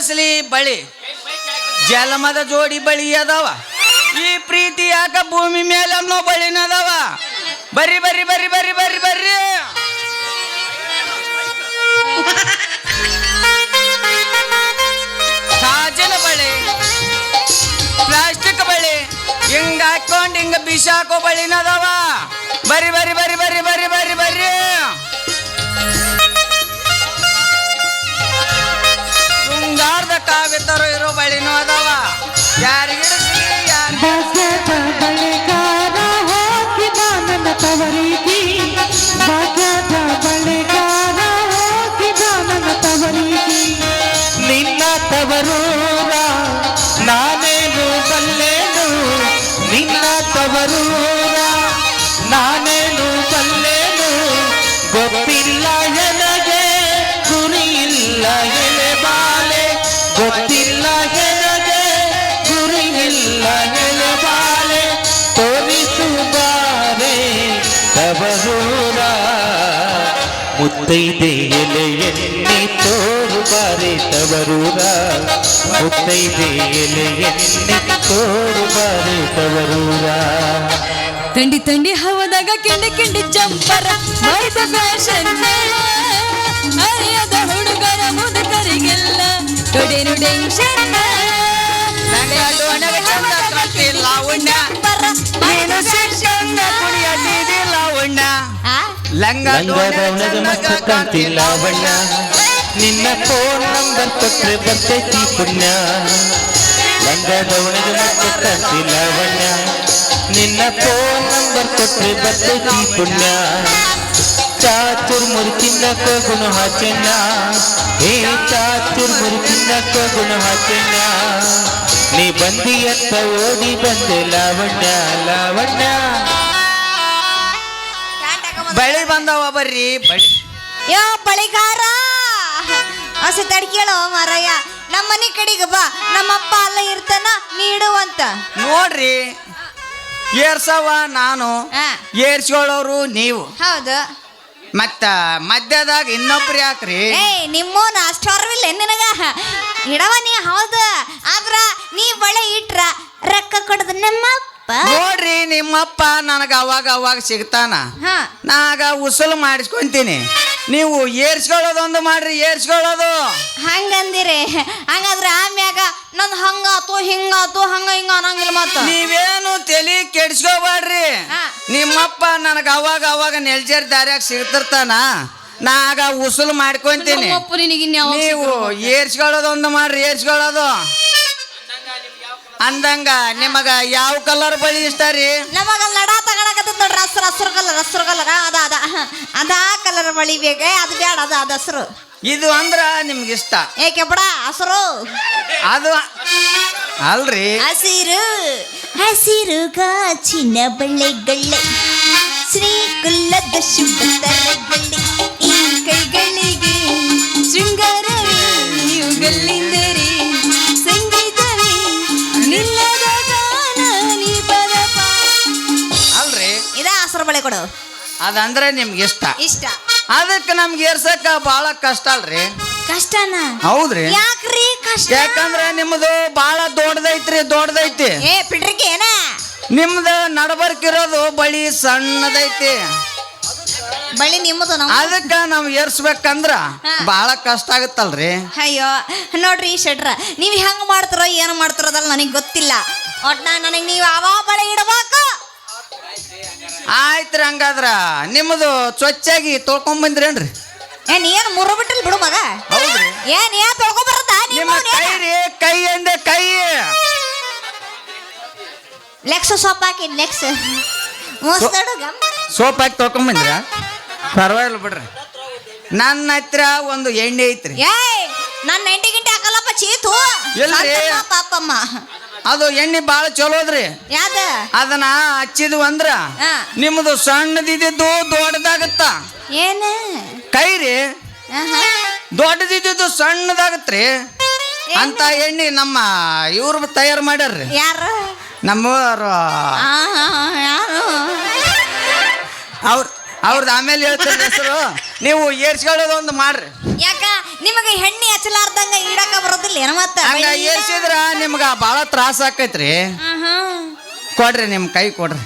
ತೋರಿಸ್ಲಿ ಬಳಿ ಜಲಮದ ಜೋಡಿ ಬಳಿ ಅದಾವ ಈ ಪ್ರೀತಿ ಯಾಕ ಭೂಮಿ ಮೇಲೆ ಅನ್ನೋ ಬಳಿನದವ ಬರ್ರಿ ಬರ್ರಿ ಬರ್ರಿ ಬರ್ರಿ ಬರ್ರಿ ಬರ್ರಿ ಸಾಜನ ಬಳಿ ಪ್ಲಾಸ್ಟಿಕ್ ಬಳಿ ಹಿಂಗ ಹಾಕೊಂಡ್ ಹಿಂಗ ಬಿಸಿ ಹಾಕೋ ಬಳಿನದವ ಬರ್ರಿ ಬರ್ರಿ ಬರ್ರಿ ಬರ್ರಿ ಬರ್ರಿ ಬರ್ರಿ ಬರ್ರಿ ಶೃಂಗಾರದ ಕಾವ್ಯ ತರ ಇರೋ ಬಳಿನೂ ಅದಾವ ಯಾರಿಗಿಡಿಸಿ ನಿನ್ನ ತವರೂರ ನಾನೇನು ಬಲ್ಲೆನು ನಿನ್ನ ತವರೂರ ನಾನೇನು ಬಲ್ಲೆನು ಗೊತ್ತಿಲ್ಲ ನನಗೆ ಗುರಿ ಇಲ್ಲ ಎಲೆ ಬಾಲೆ ಗೊತ್ತಿಲ್ಲ ನನಗೆ ಗುರಿ ಇಲ್ಲ ಎಲೆ ಬಾಲೆ ತೋರಿಸು ಬಾರೆ ತವರೂರ ಮುತ್ತೈದೆ ಎಲೆಯನ್ನಿ ತೋರು ಬಾರೆ ತವರೂರ ಮುತ್ತೈದೆ ಎಲೆಯನ್ನಿ ತೋರು ಬಾರೆ ತವರೂರ ತಂಡಿ ತಂಡಿ ಹವದಾಗ ಕೆಂಡಿ ಕೆಂಡಿ ಜಂಪರ ಮಾಡಿದ ಫ್ಯಾಷನ್ ಅರಿಯದ ಹುಡುಗರ ಮುದುಕರಿಗೆಲ್ಲ ಟೊಡೆನು ಟೆನ್ಷನ್ ಲಾವಣ್ಯ ಲಂಗದವನದ ಮಸ್ತ ಕಾಂತಿ ಲಾವಣ್ಯ ನಿನ್ನ ಫೋನ್ ನಂಬರ್ ಕೊಟ್ರೆ ಬರ್ತೈತಿ ಪುಣ್ಯ ಲಂಗದವನದ ಮಸ್ತ ಕಾಂತಿ ಲಾವಣ್ಯ ನಿನ್ನ ಫೋನ್ ನಂಬರ್ ಕೊಟ್ರೆ ಬರ್ತೈತಿ ಪುಣ್ಯ ಚಾತುರ್ ಮುರಿ ತಿನ್ನಕ ಗುಣ ಹಾಚಣ್ಣ ಹೇ ಚಾತುರ್ ಮುರಿ ತಿನ್ನಕ ಗುಣ ಹಾಚಣ್ಣ ನೀ ಬಂದಿಯತ್ತ ಓಡಿ ಬಂದೆ ಲಾವಣ್ಯ ಲಾವಣ್ಯ ಬಳಿ ಬಂದವ ಬರ್ರಿ ಬಳಿ ಯೋ ಬಳಿಗಾರ ಹಸಿ ತಡ್ಕೇಳೋ ಮಾರಯ್ಯ ನಮ್ಮ ಮನೆ ಕಡೆಗೆ ಬಾ ನಮ್ಮಪ್ಪ ಅಲ್ಲ ಇರ್ತಾನ ನೀಡುವಂತ ನೋಡ್ರಿ ಏರ್ಸವ ನಾನು ಏರ್ಸ್ಕೊಳ್ಳೋರು ನೀವು ಹೌದು ಮತ್ತ ಮಧ್ಯದಾಗ ಇನ್ನೊಬ್ರು ಯಾಕ್ರಿ ನಿಮ್ಮೋನ ಅಷ್ಟರ್ವಿಲ್ಲ ನಿನಗ ಇಡವ ನೀ ಹೌದು ಆದ್ರ ನೀ ಬಳೆ ಇಟ್ರ ರೊಕ್ಕ ಕೊಡದ ನಮ್ಮಪ್ಪ ನೋಡ್ರಿ ನಿಮ್ಮಪ್ಪ ನನಗ ಅವಾಗ ಅವಾಗ ಸಿಗ್ತಾನ ನಾಗ ಉಸುಲು ಮಾಡಿಸ್ಕೊಂತೀನಿ ನೀವು ಏರ್ಸ್ಕೊಳ್ಳೋದೊಂದು ಮಾಡ್ರಿ ಏರ್ಸ್ಕೊಳ್ಳೋದು ಹಂಗಂದಿರಿ ಹಂಗಾದ್ರ ಆಮ್ಯಾಗ ನಂದು ಹಂಗಾತು ಹಿಂಗಾತು ಹಂಗ ಹಿಂಗ ಅನ್ನಂಗಿಲ್ಲ ಮತ್ತ ನೀವೇನು ತಲಿ ಕೆಡ್ಸ್ಕೋಬೇಡ್ರಿ ನಿಮ್ಮಪ್ಪ ನನಗ ಅವಾಗ ಅವಾಗ ನೆಲ್ಜರ್ ದಾರ್ಯಾಗ ಸಿಗ್ತಿರ್ತಾನ ನಾಗ ಉಸುಲು ಮಾಡ್ಕೊಂತೀನಿ ನೀವು ಏರ್ಸ್ಕೊಳ್ಳೋದೊಂದು ಮಾಡ್ರಿ ಏರ್ಸ್ಕೊಳ್ಳೋದು ಅಂದಂಗ ನಿಮಗ ಯಾವ ಕಲರ್ ಬಳಿ ಇಷ್ಟ ರೀ ನಮಗ ಲಡಾ ತಗೊಳಕತ್ತ ನೋಡ್ರಿ ಹಸ್ರು ಕಲರ್ ಅದ ಕಲರ್ ಬಳಿ ಬೇಕ ಅದು ಬೇಡ ಅದ ಹಸ್ರು ಇದು ಅಂದ್ರ ನಿಮ್ಗೆ ಇಷ್ಟ ಏಕೆ ಬಿಡ ಹಸ್ರು ಅದು ಅಲ್ರಿ ಹಸಿರು ಗಾಚಿನ ಬಳ್ಳೆಗಳ್ಳೆ ಶ್ರೀಕುಲ್ಲದ ಶುಭತರಗಳ್ಳೆ ಈ ಕೈಗಳಿಗೆ ಶೃಂಗಾರವೇ ಇವುಗಳಿಂದರೆ ಸಂಗೀತವೇ ನಿಲ್ಲದ ಗಾನ ನೀ ಬರಪ ಅಲ್ರಿ ಇದ ಹಸಿರು ಬಳೆ ಕೊಡು ಅದಂದ್ರೆ ನಿಮ್ಗೆ ಇಷ್ಟ ಅದಕ್ಕೆ ನಮ್ಗೆ ಏರ್ಸಕ್ಕ ಬಹಳ ಕಷ್ಟ ಅಲ್ರಿ ಕಷ್ಟನ ಹೌದ್ರಿ ಯಾಕ್ರಿ ಕಷ್ಟ ಯಾಕಂದ್ರೆ ನಿಮ್ದು ಬಹಳ ದೊಡ್ಡದೈತಿ ಏ ಪಿಡ್ರಿಕೆ ಏನ ನಿಮ್ದು ನಡಬರ್ಕಿರೋದು ಬಳಿ ಸಣ್ಣದೈತಿ ಬಳಿ ನಿಮ್ಮದು ಅದಕ್ಕ ನಾವ್ ಏರ್ಸ್ಬೇಕಂದ್ರ ಬಹಳ ಕಷ್ಟ ಆಗತ್ತಲ್ರಿ ಅಯ್ಯೋ ನೋಡ್ರಿ ಶೆಟ್ರ ನೀವ್ ಹೆಂಗ್ ಮಾಡ್ತಾರೋ ಏನು ಮಾಡ್ತಾರೋ ಅದಲ್ಲ ನನಗೆ ಗೊತ್ತಿಲ್ಲ ಒಟ್ಟ ನನಗೆ ನೀವು ಯಾವ ಬಳೆ ಇಡಬೇಕು ಆಯ್ತ್ರಿ ಹಂಗಾದ್ರ ನಿಮ್ಮದು ಸ್ವಚ್ಛಾಗಿ ತೊಳ್ಕೊಂಡ್ ಬಂದ್ರೇನ್ರಿ ನೀನ್ ಮುರು ಬಿಟ್ಟಲ್ ಬಿಡು ಮಗ ಹೌದ್ರಿ ಏನ್ ತೊಳ್ಕೊಂಡ್ ಬರತ್ತ ನಿಮ್ಮ ಕೈ ರೀ ಕೈ ಅಂದೆ ಕೈ ಲೆಕ್ಸ್ ಸೋಪ್ ಹಾಕಿ ಲೆಕ್ಸ್ ಸೋಪ್ ಹಾಕಿ ತೊಳ್ಕೊಂಡ್ ಬಂದ್ರ ಪರವಾಗಿಲ್ಲ ಬಿಡ್ರಿ ನನ್ನ ಹತ್ರ ಒಂದು ಎಣ್ಣೆ ಐತ್ರಿ ನನ್ನ ಎಂಟಿ ಗಿಂಟೆ ಹಾಕಲ್ಲಪ್ಪ ಚೀತು ಎಲ್ರಿ ಪಾಪಮ್ಮ ಅದು ಎಣ್ಣೆ ಬಾಳ ಚಲೋದ್ರಿ ಯಾದ ಅದನ್ನ ಹಚ್ಚಿದ್ವು ಅಂದ್ರ ನಿಮ್ದು ಸಣ್ಣದಿದ್ದು ದೊಡ್ಡದಾಗತ್ತ ಏನ ಕೈ ರೀ ದೊಡ್ಡದಿದ್ದು ಸಣ್ಣದಾಗತ್ರಿ ಅಂತ ಎಣ್ಣೆ ನಮ್ಮ ಇವ್ರು ತಯಾರು ಮಾಡ್ಯಾರ್ರಿ ಯಾರು ನಮ್ಮವರು ಅವ್ರದ್ದು ಆಮೇಲೆ ಹೇಳ್ತೀನಿ ಹೆಸರು. ನೀವು ಏರ್ಸ್ಕೊಳ್ಳೋದು ಒಂದು ಮಾಡ್ರಿ. ಯಾಕ ನಿಮಗೆ ಹೆಣ್ಣಿ ಹಚ್ಚಲಾರ್ದಂಗ ಇಡಕ ಬರೋದಿಲ್ಲ ಏನ ಮತ್ತ ಹಂಗ ಏರ್ಸಿದ್ರ ನಿಮ್ಗ ಭಾಳ ತ್ರಾಸ ಆಕೈತ್ರಿ. ಕೊಡ್ರಿ ನಿಮ್ಮ ಕೈ ಕೊಡ್ರಿ.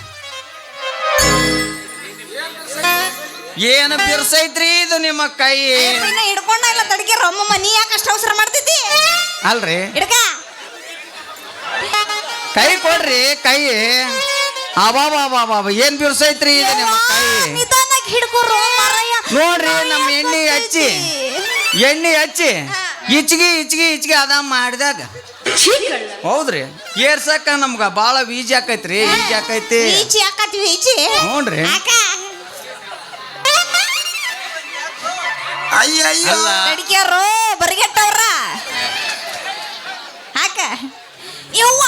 ಏನು ಬಿರ್ಸೈತ್ರಿ ಇದು ನಿಮ್ಮ ಕೈ. ಹಿಡ್ಕೊಂಡ ಇಲ್ಲ ತಡಗಿರ ಅಮ್ಮಮ್ಮ, ನೀ ಯಾಕೆ ಅಷ್ಟು ಅವಸರ ಮಾಡ್ತಿದ್ದಿ? ಅಲ್ರಿ ಹಿಡ್ಕ ಕೈ ಕೊಡ್ರಿ ಕೈ. ಅಬಾಬಾಬಾಬಾ ಏನ್ ಬಿರ್ಸೈತ್ರಿ ಇದು ನಿಮ್ಮ ಕೈ. ನಿಧಾನಾಗಿ ಹಿಡ್ಕೊರು ಮಾರಯ್ಯ. ನೋಡ್ರಿ ನಮ್ಮ ಎಣ್ಣೆ ಹಚ್ಚಿ ಇಚ್ಗಿ ಅದ ಮಾಡಿದಾಗ ಹೌದ್ರಿ ಏರ್ಸಕ್ಕ ನಮ್ಗ ಬಾಳ ಈಜಿ ಆಕೈತ್ರಿ. ಈಜಿ ಆಕೈತಿ. ಈಚಿ ಹಾಕತ್ವಿ ಈಚಿ. ನೋಡ್ರಿ ಅಯ್ಯಯ್ಯೋ ತಡಕ್ಯಾರೋ ಬರಿಗೆಟ್ಟವ್ರ ಹಾಕ. ಯವ್ವ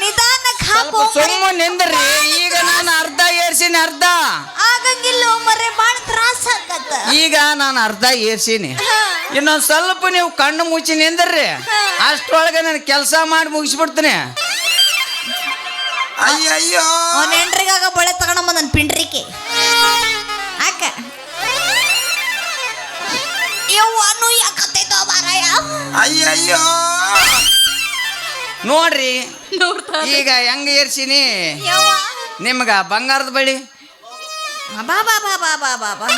ನಿಧಾನಕ್ಕೆ ಹಾಕು. ಸುಮ್ಮ ನಿಂದ್ರಿ. ಈಗ ನಾನು ಅರ್ಧ ಏರ್ಸಿನಿ. ಅರ್ಧ ಆಗಂಗಿಲ್ಲ ಮರೆ, ಬಾಳ ತ್ರಾಸ ಆಗತ್ತ. ಈಗ ನಾನು ಅರ್ಧ ಏರ್ಸಿನಿ. ಇನ್ನೊಂದ್ ಸ್ವಲ್ಪ ನೀವು ಕಣ್ಣು ಮುಚ್ಚಿ ನಿಂದ್ರಿ. ಅಷ್ಟ್ರೊಳಗೆ ನಾನು ಕೆಲಸ ಮಾಡಿ ಮುಗಿಸ್ಬಿಡ್ತೀನಿ. ಅಯ್ಯಯ್ಯೋ ಅವನ ಎಂಟ್ರಿಗಾಗ ಬಳೆ ತಗೊಂಡಮ್ಮ ನನ್ನ ಪಿಂಡ್ರಿಕೆ ಹಾಕ. ಯವ್ವನು ಯಾಕತ್ತೈತೋ ಮಾರಾಯ. ಅಯ್ಯಯ್ಯೋ ನೋಡ್ರಿ ಈಗ ಹೆಂಗ ಏರ್ಸಿನಿ. ಯವ್ವ ನಿಮ್ಗ ಬಂಗಾರದ ಬಳಿ ಬಾ ಬಾ ಬಾ ಬಾ ಬಾ ಬಾ ಬಾ.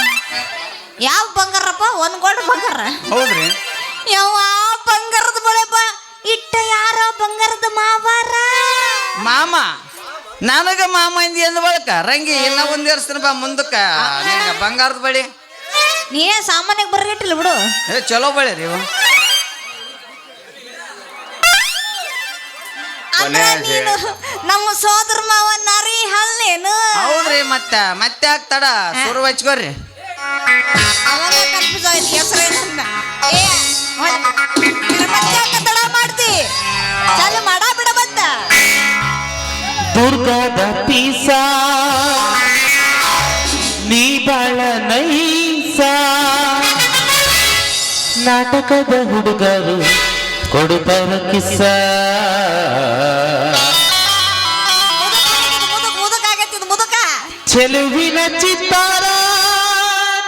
ಯಾವ ಬಂಗಾರಪ್ಪ? ಒಂದ್ ಗೋಲ್ಡ್ ಬಂಗಾರ. ಹೌದ್ರಿ. ಯವ್ವ ಬಂಗಾರದ ಬಳೆ ಬಾ. ಇಟ್ಟ ಯಾರ ಬಂಗಾರದ ಮಾವಾರ? ಮಾಮ ನನಗ ಮಾಮ ಇಂದಿ ಅಂದ ಬಳಕ ರಂಗಿ ಇನ್ನ ಒಂದ್ ಏರ್ಸ್ತೀನಿ ಬಾ ಮುಂದಕ್ಕ. ನಿಂಗ ಬಂಗಾರದ ಬಳಿ ನೀ ಸಾಮಾನ್ಯಕ್ಕೆ ಬರ್ಗಟ್ಟಿಲ್ಲ ಬಿಡು. ಚಲೋ ಬಳಿ ರೀ ಇವು. ಅಂದ್ರೆ ನೀನು ನಮ್ಮ ಸೋದರ ಮಾವ ನರಿ ಹಲ್ಲೇನು? ಹೌದ್ರಿ. ಮತ್ತೆ ಆಗ್ತಾಡ ಸುರು ಹಚ್ಕೋರಿ. ಅವಾಗ ಕನ್ಫ್ಯೂಸ್ ಆಯ್ತು ಹೆಸರೇನಂದ. ಮತ್ತೆ ಯಾಕೆ ತಡ ಮಾಡ್ತಿ? ಚಾಲು ಮಾಡ ಬಿಡ ಬಂತ. ದುರ್ಗದ ಪೀಸ ನೀ ಬಾಳ ನೈಸ. ನಾಟಕದ ಹುಡುಗರು ಕೊಡುತ್ತರ ಕಿಸ್ಸ. ಮುದುಕಾಗತ್ತಿದ್ ಮುದುಕ. ಚೆಲುವಿನ ಚಿತ್ತಾರ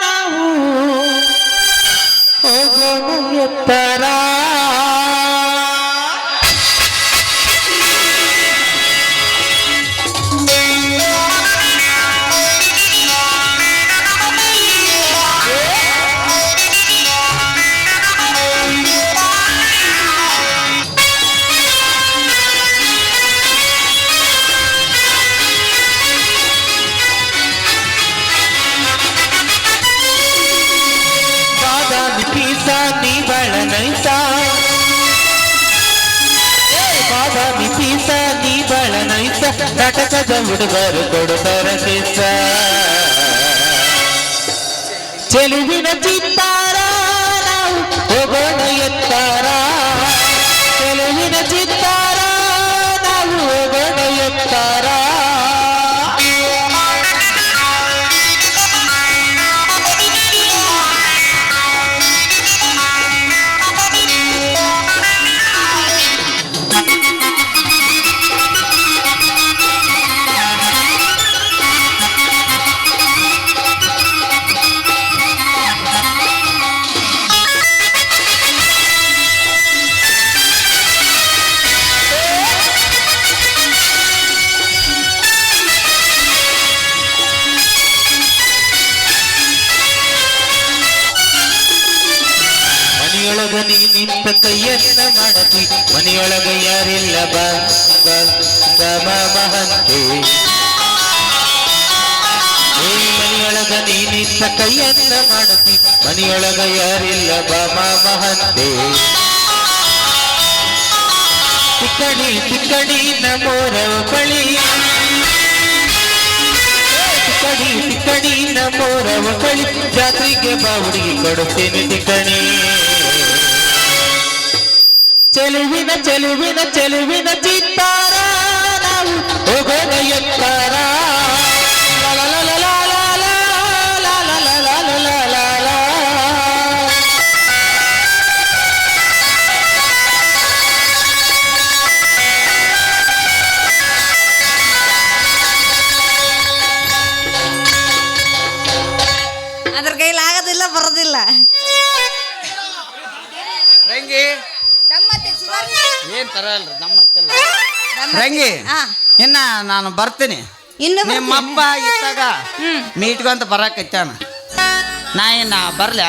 ನಾವು ಹೋಗೋಣ ಎತ್ತರ. ನೀ ಬಾಳ ನೈಸ. ಬಾದಾಮಿ ಪೀಸ ನೀ ಬಾಳ ನೈಸ. ನಾಟಕದ ಹುಡುಗರು ಕೊಡುತ್ತರ ಕಿಸ್ಸ. ಚೆಲುವಿನ ಚಿತ್ತಾರ ನಾವು ಹೋಗೋಣ ಎತ್ತಾರ. ಚೆಲುವಿನ ಚಿತ್ತಾರ ನಾವು ಹೋಗೋಣ ಎತ್ತಾರ. ಮನೆಯೊಳಗ ನೀ ನಿಂತ ಕೈಯನ್ನ ಮಾಡತಿ. ಮನೆಯೊಳಗ ಯಾರಿಲ್ಲ ಬಾ ಮಹಂತೆ. ಮನೆಯೊಳಗ ನೀ ನಿಂತ ಕೈಯನ್ನ ಮಾಡತಿ. ಮನೆಯೊಳಗ ಯಾರಿಲ್ಲ ಬಾ ಮಹಂತೆ. ತಿಕ್ಕಡಿ ನಮೋರವ ಬಳಿ. ತಿಕ್ಕಡಿ ನಮೋರವ ಬಳಿ. ಜಾತ್ರೆಗೆ ಬಾ ಹುಡುಗಿ ಕೊಡುತ್ತೇನೆ ತಿಕ್ಕಣಿ. ಚೆಲುವಿನ ಚಿತ್ತಾರ ನಾವು ಹೋಗೋಣ ಎತ್ತಾರ. ಅವ್ರ ಕೈಲಿ ಆಗೋದಿಲ್ಲ ಬರೋದಿಲ್ಲ. ರಂಗಿ ಏನ್ ತರಲ್ರಿ ನಮ್ಮತ್ತೆಲ್ಲ ರಂಗಿ ಇನ್ನ ನಾನು ಬರ್ತೀನಿ. ಇನ್ನು ನಿಮ್ಮಪ್ಪ ಇದ್ದಾಗ ಮೀಟ್ಕೊಂತ ಬರಾಕತ್ತಾನ. ನಾ ಇನ್ನ ಬರ್ಲ?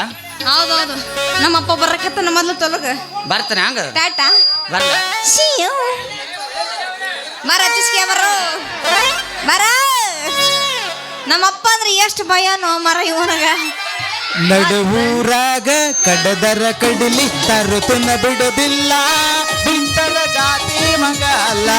ಹೌದೌದು, ನಮ್ಮಪ್ಪ ಬರಕತ್ತ ಮೊದ್ಲು ತೊಲಗ ಬರ್ತಾನೆ. ಹಂಗ ಟಾಟಾ ಬರ್ಲ? ಬರ ತಿಸ್ಕೆ ಬರೋ ಬರ. ನಮ್ಮಪ್ಪ ಅಂದ್ರೆ ಎಷ್ಟು ಭಯನೋ ಮರ ಇವನಗ. ನಡುವೂರಾಗ ಕಡದರ ಕಡಲಿ ತರುತನ ಬಿಡುದಿಲ್ಲ, ಬಿಟ್ಟರ ಜಾತಿ ಮಗ ಅಲ್ಲ.